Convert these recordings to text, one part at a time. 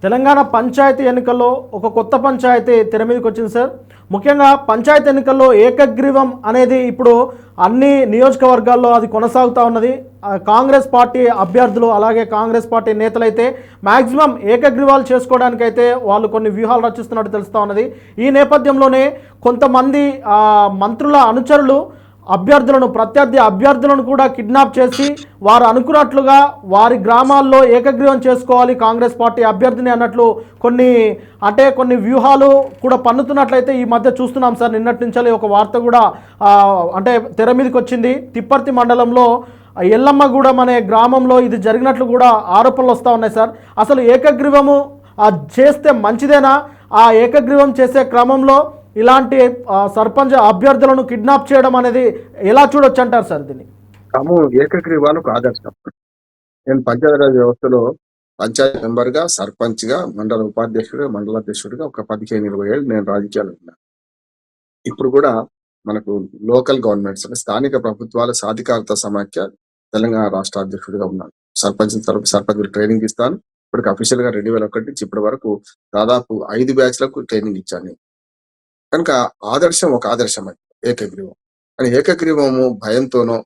తెలంగాణ పంచాయతీ ఎన్నికల్లో ఒక కొత్త పంచాయతీ తెర మీదకి వచ్చింది సార్. ముఖ్యంగా పంచాయతీ ఎన్నికల్లో ఏకగ్రీవం అనేది ఇప్పుడు అన్ని నియోజకవర్గాల్లో అది కొనసాగుతూ ఉన్నది. కాంగ్రెస్ పార్టీ అభ్యర్థులు అలాగే కాంగ్రెస్ పార్టీ నేతలైతే మ్యాక్సిమం ఏకగ్రీవాలు చేసుకోవడానికైతే వాళ్ళు కొన్ని వ్యూహాలు రచిస్తున్నట్టు తెలుస్తూ ఉన్నది. ఈ నేపథ్యంలోనే కొంతమంది మంత్రుల అనుచరులు ప్రత్యర్థి అభ్యర్థులను కూడా కిడ్నాప్ చేసి వారు అనుకున్నట్లుగా వారి గ్రామాల్లో ఏకగ్రీవం చేసుకోవాలి కాంగ్రెస్ పార్టీ అభ్యర్థిని అన్నట్లు కొన్ని వ్యూహాలు కూడా పన్నుతున్నట్లయితే ఈ మధ్య చూస్తున్నాం సార్. నిన్నటి నుంచి ఒక వార్త కూడా తెర మీదకి వచ్చింది. తిప్పర్తి మండలంలో ఎల్లమ్మగూడెం అనే గ్రామంలో ఇది జరిగినట్లు కూడా ఆరోపణలు వస్తూ ఉన్నాయి సార్. అసలు ఏకగ్రీవము చేస్తే మంచిదేనా? ఆ ఏకగ్రీవం చేసే క్రమంలో ఇలాంటి సర్పంచ్ అభ్యర్థులను కిడ్నాప్ చేయడం అనేది ఎలా చూడొచ్చు అంటారు సార్? దీన్ని ఏకగ్రీవాలకు ఆదర్శం. నేను పంచాయతీరాజ్ వ్యవస్థలో పంచాయతీ మెంబర్ గా, సర్పంచ్ గా, మండల ఉపాధ్యక్షుడిగా, మండలాధ్యక్షుడిగా ఒక 15-20 ఏళ్ళు నేను రాజకీయాలు ఉన్నా. ఇప్పుడు కూడా మనకు లోకల్ గవర్నమెంట్స్ స్థానిక ప్రభుత్వాల సాధికారత సమాఖ్య తెలంగాణ రాష్ట్ర అధ్యక్షుడిగా ఉన్నాను. సర్పంచ్ ట్రైనింగ్ ఇస్తాను. ఇప్పటికి అఫీషియల్ గా 2001 నుంచి ఇప్పటి వరకు దాదాపు 5 బ్యాచ్లకు ట్రైనింగ్ ఇచ్చాను. కనుక ఆదర్శం ఒక ఆదర్శం అది ఏకగ్రీవం. కానీ ఏకగ్రీవము భయంతోనో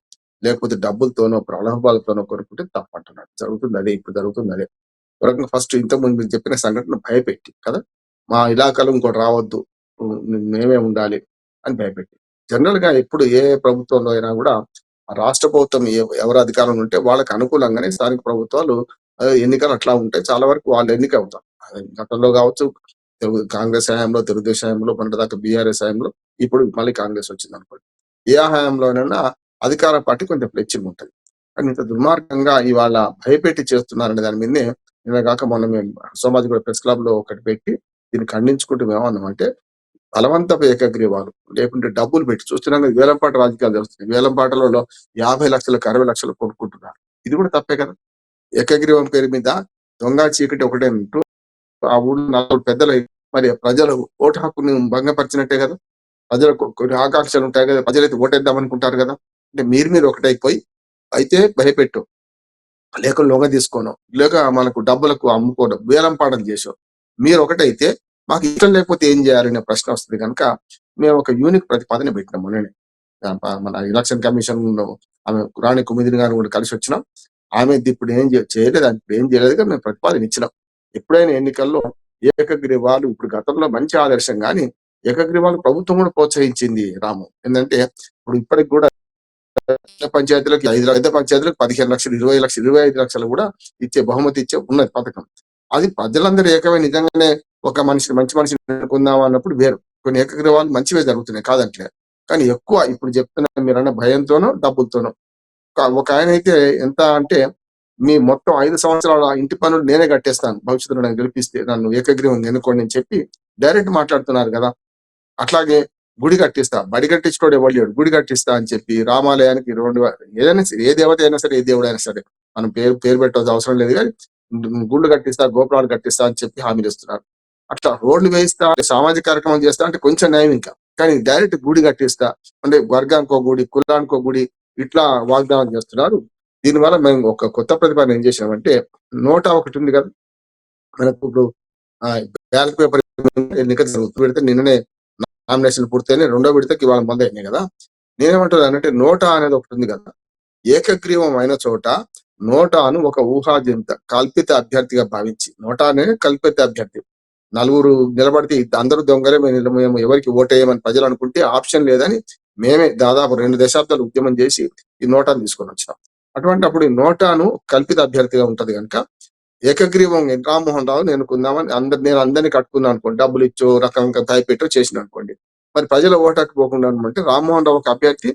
లేకపోతే డబ్బులతోనో ప్రలోభాలతోనో కొనుక్కుంటే తప్పంటున్నాడు. ఇప్పుడు జరుగుతుంది అదే. ఫస్ట్ ఇంతకుముందు మీరు చెప్పిన సంఘటన భయపెట్టి కదా, మా ఇలాకాలో ఇంకోటి రావద్దు, మేమే ఉండాలి అని భయపెట్టి. జనరల్ గా ఎప్పుడు ఏ ప్రభుత్వంలో అయినా కూడా రాష్ట్ర ప్రభుత్వం ఎవరు అధికారంలో ఉంటే వాళ్ళకి అనుకూలంగానే స్థానిక ప్రభుత్వాలు ఎన్నికలు అట్లా ఉంటాయి. చాలా వరకు వాళ్ళు ఎన్నిక అవుతారు. గతంలో కావచ్చు, కాంగ్రెస్ హయాంలో, తెలుగుదేశం హయాంలో, మొన్నటిదాకా బీఆర్ఎస్ హయాంలో, ఇప్పుడు మళ్ళీ కాంగ్రెస్ వచ్చింది అనుకోండి. ఏ హయాంలోనైనా అధికార పార్టీ కొంచెం ఫ్లెక్సిబుల్ ఉంటుంది. కానీ ఇంత దుర్మార్గంగా ఇవాళ భయపెట్టి చేస్తున్నారనే దాని మీదనే నిన్న కాక మొన్న మేము సోమాజిగూడ ప్రెస్ క్లబ్ లో ఒకటి పెట్టి దీన్ని ఖండించుకుంటూ ఏమన్నామంటే, బలవంతపు ఏకగ్రీవాలు లేకుంటే డబ్బులు పెట్టి చూస్తున్నాం. వేలంపాట రాజకీయాలు జరుగుతున్నాయి. వేలంపాటలలో 50 లక్షలకు 60 లక్షలు కొనుక్కుంటున్నారు. ఇది కూడా తప్పే కదా. ఏకగ్రీవం పేరు మీద దొంగ చీకటి ఒకటే ఉంటూ ఆ ఊళ్ళో 4 పెద్దలు మరి ప్రజలు ఓటు హక్కుని భంగపరిచినట్టే కదా. ప్రజలకు కొన్ని ఆకాంక్షలు ఉంటాయి కదా, ప్రజలైతే ఓటేద్దాం అనుకుంటారు కదా. అంటే మీరు ఒకటైపోయి అయితే భయపెట్టు, లేక లొంగ తీసుకోను, లేక మనకు డబ్బులకు అమ్ముకోవడం, వేలం పాటలు చేసాం. మీరు ఒకటైతే మాకు ఇష్టం లేకపోతే ఏం చేయాలనే ప్రశ్న వస్తుంది. కనుక మేము ఒక యూనిక్ ప్రతిపాదన పెట్టినాం. మొన్ననే మన ఎలక్షన్ కమిషన్ ఆమె రాణి కుమిదిని గారు కూడా కలిసి వచ్చినాం. ఆమె ఇప్పుడు ఏం చేయలేదు, ఇప్పుడు ఏం చేయలేదు, మేము ప్రతిపాదన ఇచ్చినాం. ఎప్పుడైనా ఎన్నికల్లో ఏకగ్రీవాలు ఇప్పుడు గతంలో మంచి ఆదర్శం, కానీ ఏకగ్రీవాలు ప్రభుత్వం కూడా ప్రోత్సహించింది రాము. ఏంటంటే ఇప్పుడు ఇప్పటికి కూడా పంచాయతీలకు 5 పెద్ద పంచాయతీలకు 15 లక్షలు, 20 లక్షలు, 25 లక్షలు కూడా ఇచ్చే బహుమతి ఇచ్చే ఉన్నది పథకం. అది ప్రజలందరూ ఏకమే నిజంగానే ఒక మంచి మనిషిని అనుకుందాం అన్నప్పుడు వేరు. కొన్ని ఏకగ్రీవాలు మంచివే జరుగుతున్నాయి కాదంటే. కానీ ఎక్కువ ఇప్పుడు చెప్తున్నా మీరన్న భయంతోనో డబ్బులతోనో. ఒక ఆయన అయితే ఎంత అంటే, మీ మొత్తం 5 సంవత్సరాల ఇంటి పనులు నేనే కట్టేస్తాను భవిష్యత్తులో నన్ను గెలిపిస్తే, నన్ను ఏకగ్రీవం ఎన్నుకోండి అని చెప్పి డైరెక్ట్ మాట్లాడుతున్నారు కదా. అట్లాగే గుడి కట్టిస్తా, బడి కట్టించుకోడు ఎవరు, గుడి కట్టిస్తా అని చెప్పి రామాలయానికి ఏదైనా ఏ దేవత అయినా సరే, ఏ దేవుడు అయినా సరే, మనం పేరు పెట్టవలసిన అవసరం లేదు, కానీ గుళ్ళు కట్టిస్తా, గోపురాలు కట్టిస్తా అని చెప్పి హామీలు ఇస్తున్నారు. అట్లా రోడ్లు వేయిస్తా, సామాజిక కార్యక్రమం చేస్తా అంటే కొంచెం న్యాయం. ఇంకా కానీ డైరెక్ట్ గుడి కట్టిస్తా అంటే వర్గానికో గుడి, కులానికో గుడి, ఇట్లా వాగ్దానం చేస్తున్నారు. దీనివల్ల మేము ఒక కొత్త ప్రతిపాదన ఏం చేసామంటే, నోటా ఒకటి ఉంది కదా మనకు. ఇప్పుడు బ్యాలెట్ పేపర్ ఎన్నిక జరుగుతూ పెడితే నిన్ననే నామినేషన్ పూర్తయినా, 2వ విడతకి ఇవాళ మొదలైనాయి కదా. నేనేమంటున్నానంటే, నోటా అనేది ఒకటి ఉంది కదా. ఏకగ్రీవం అయిన చోట నోటాను ఒక ఊహాజనిత కల్పిత అభ్యర్థిగా భావించి, నోటానే కల్పిత అభ్యర్థి, నలుగురు నిలబడితే అందరూ దొంగలే, మేము ఎవరికి ఓటేయమని ప్రజలు అనుకుంటే ఆప్షన్ లేదని మేమే దాదాపు 2 దశాబ్దాలు ఉద్యమం చేసి ఈ నోటాను తీసుకొని వచ్చినాం. అటువంటి అప్పుడు ఈ నోటాను కల్పిత అభ్యర్థిగా ఉంటది కనుక ఏకగ్రీవం రామ్మోహన్ రావు ఎన్నుకుందామని నేను అందరినీ కట్టుకున్నాను అనుకోండి, డబ్బులు ఇచ్చో రకంగా భయపెట్టో చేసిన అనుకోండి, మరి ప్రజల ఓటాకు పోకుండా అంటే రామ్మోహన్ రావు ఒక అభ్యర్థి,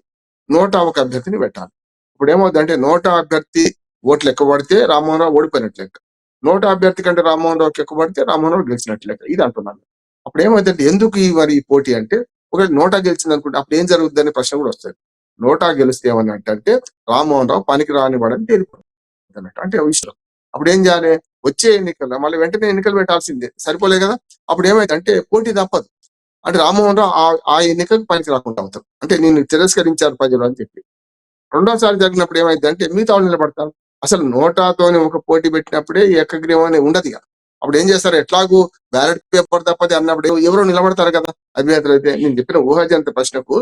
నోటా ఒక అభ్యర్థిని పెట్టాలి. ఇప్పుడు ఏమవుతుందంటే, నోటా అభ్యర్థి ఓట్లు ఎక్కువ పడితే రామ్మోహన్ రావు ఓడిపోయినట్లు లెక్క, నోటా అభ్యర్థి కంటే రామ్మోహన్ రావుకి ఎక్కువ పడితే రామ్మోహన్ రావు గెలిచినట్లు లెక్క. ఇది అంటున్నాను. అప్పుడు ఏమవుతుందంటే, ఎందుకు ఈ పోటీ అంటే, ఒకవేళ నోటా గెలిచింది అనుకుంటే అప్పుడు ఏం జరుగుతుంది అనే ప్రశ్న కూడా వస్తుంది. నోటా గెలిస్తే ఏమన్నట్టు రామ్మోహన్ రావు పనికి రానివ్వడని తేలిపోతుంది అన్నట్టు. అంటే విషయం అప్పుడు ఏం చేయాలి, వచ్చే ఎన్నికల్లో మళ్ళీ వెంటనే ఎన్నికలు పెట్టాల్సిందే, సరిపోలే కదా. అప్పుడు ఏమైందంటే పోటీ తప్పదు. అంటే రామ్మోహన్ రావు ఆ ఎన్నికలకు పనికి రాకుండా అవుతారు. అంటే నేను తిరస్కరించారు ప్రజలు అని చెప్పి. రెండోసారి జరిగినప్పుడు ఏమైందంటే మిగతా వాళ్ళు నిలబడతారు. అసలు నోటాతోనే ఒక పోటీ పెట్టినప్పుడే ఏకగ్రీవం అనేది ఉండదు. అప్పుడు ఏం చేస్తారు, ఎట్లాగూ బ్యాలెట్ పేపర్ తప్పది అన్నప్పుడు ఎవరో నిలబడతారు కదా అభ్యర్థులు. అయితే నేను చెప్పిన ఊహాజనిత ప్రశ్నకు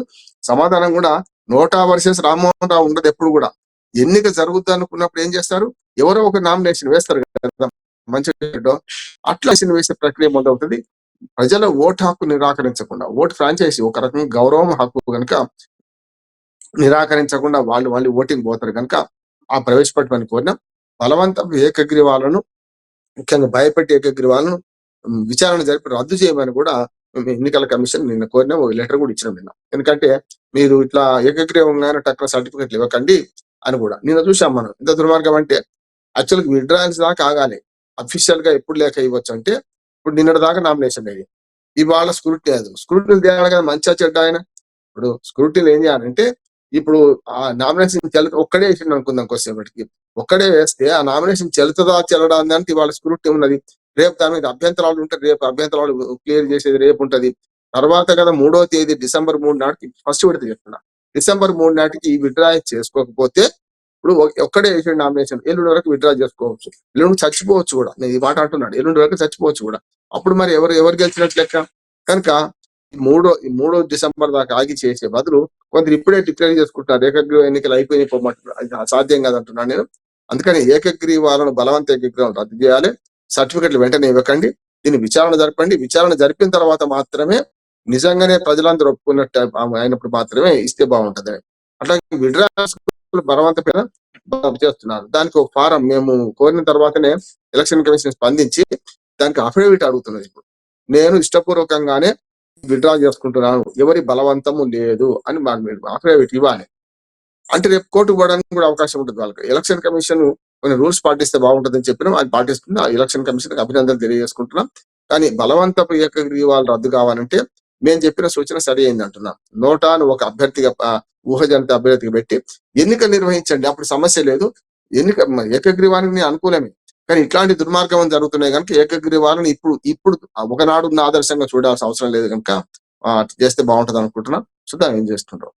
సమాధానం కూడా నోటా వర్సెస్ రామ్మోహన్ రావు ఉండదు. ఎప్పుడు కూడా ఎన్నిక జరుగుద్ది అనుకున్నప్పుడు ఏం చేస్తారు, ఎవరో ఒక నామినేషన్ వేస్తారు కదా మంచి అట్లా వేసే ప్రక్రియ మొదలవుతుంది. ప్రజల ఓటు హక్కు నిరాకరించకుండా, ఓటు ఫ్రాంచైజీ ఒక రకంగా గౌరవం హక్కు కనుక నిరాకరించకుండా వాళ్ళు మళ్ళీ ఓటింగ్ పోతారు కనుక ఆ ప్రవేశపెట్టమని కోరినాం. బలవంతం ఏకగ్రీవాలను, ముఖ్యంగా భయపెట్టి ఏకగ్రీవాలను విచారణ జరిపి రద్దు చేయమని కూడా మేము ఎన్నికల కమిషన్ నిన్న కోరినాం. ఒక లెటర్ కూడా ఇచ్చినాం నిన్న. ఎందుకంటే మీరు ఇట్లా ఏకగ్రీవంగానే టక్కున సర్టిఫికెట్లు ఇవ్వకండి అని కూడా నిన్న చూసాం మనం. ఇంత దుర్మార్గం అంటే యాక్చువల్గా విడ్రాయల్స్ దాకా ఆగాలి, అఫీషియల్ గా ఎప్పుడు లేక ఇవ్వచ్చు అంటే ఇప్పుడు నిన్నటి దాకా నామినేషన్ అయ్యి ఇవాళ స్క్రూటినీ లేదు. స్క్రూటినీ తేవాలి కదా, మంచిగా చెడ్డ ఆయన. ఇప్పుడు స్క్రూటినీ ఏం చేయాలంటే ఇప్పుడు ఆ నామినేషన్ ఒక్కడే వేసిండు అనుకుందాం, కొద్దిసేపటికి ఒక్కడే వేస్తే ఆ నామినేషన్ చెల్లుతుందా చెల్లడా అంటే ఇవాళ స్క్రూటినీ ఉన్నది. రేపు దాని మీద అభ్యంతరాలు ఉంటే రేపు అభ్యంతరాలు క్లియర్ చేసేది రేపు ఉంటది. తర్వాత కదా 3వ తేదీ డిసెంబర్ 3 నాటికి ఫస్ట్ విడత చెప్తున్నా, డిసెంబర్ 3 నాటికి ఈ విడ్రా చేసుకోకపోతే ఇప్పుడు ఒక్కడే వేసిన నామినేషన్ ఎల్లుండి వరకు విడ్రా చేసుకోవచ్చు, ఎల్లుండి చచ్చిపోవచ్చు కూడా. నేను ఈ మాట అంటున్నాడు, ఎల్లుండి వరకు చచ్చిపోవచ్చు కూడా. అప్పుడు మరి ఎవరు గెలిచినట్లు లెక్క. కనుక 3 డిసెంబర్ దాకా ఆగి చేసే బదులు కొందరు ఇప్పుడే డిక్లేర్ చేసుకుంటున్నారు ఏకగ్రీవ ఎన్నికలు అయిపోయినాయి పోమంటున్నారు. అది అసాధ్యం కాదంటున్నాను నేను. అందుకని ఏకగ్రీవాలను బలవంత ఏకగ్రీవాలను రద్దు చేయాలి, సర్టిఫికెట్లు వెంటనే ఇవ్వకండి, దీన్ని విచారణ జరపండి. విచారణ జరిపిన తర్వాత మాత్రమే నిజంగానే ప్రజలందరూ ఒప్పుకున్నట్టు అయినప్పుడు మాత్రమే ఇస్తే బాగుంటది. అట్లాగే విడ్రా బలవంతమైన చేస్తున్నారు. దానికి ఒక ఫారం మేము కోరిన తర్వాతనే ఎలక్షన్ కమిషన్ స్పందించి దానికి అఫిడవిట్ అడుగుతున్నది. ఇప్పుడు నేను ఇష్టపూర్వకంగానే విడ్రా చేసుకుంటున్నాను, ఎవరి బలవంతము లేదు అని మాకు అఫిడవిట్ ఇవ్వాలి. అంటే రేపు కోర్టుకు పోవడానికి కూడా అవకాశం ఉంటుంది వాళ్ళకి. ఎలక్షన్ కమిషన్ కొన్ని రూల్స్ పాటిస్తే బాగుంటుందని చెప్పినాం, అది పాటిస్తుంది. ఆ ఎలక్షన్ కమిషన్ అభినందనలు తెలియజేసుకుంటున్నాం. కానీ బలవంతపు ఏకగ్రీవాలు రద్దు కావాలంటే మేము చెప్పిన సూచన సరి అయింది అంటున్నాం. నోటాను ఒక అభ్యర్థిగా ఊహజనిత అభ్యర్థిగా పెట్టి ఎన్నిక నిర్వహించండి, అప్పుడు సమస్య లేదు. ఏకగ్రీవానికి అనుకూలమే, కానీ ఇట్లాంటి దుర్మార్గం జరుగుతున్నాయి కనుక ఏకగ్రీవాలను ఇప్పుడు ఒకనాడు ఆదర్శంగా చూడాల్సిన అవసరం లేదు కనుక చేస్తే బాగుంటది అనుకుంటున్నాం. చూద్దాం ఏం చేస్తుంటాం.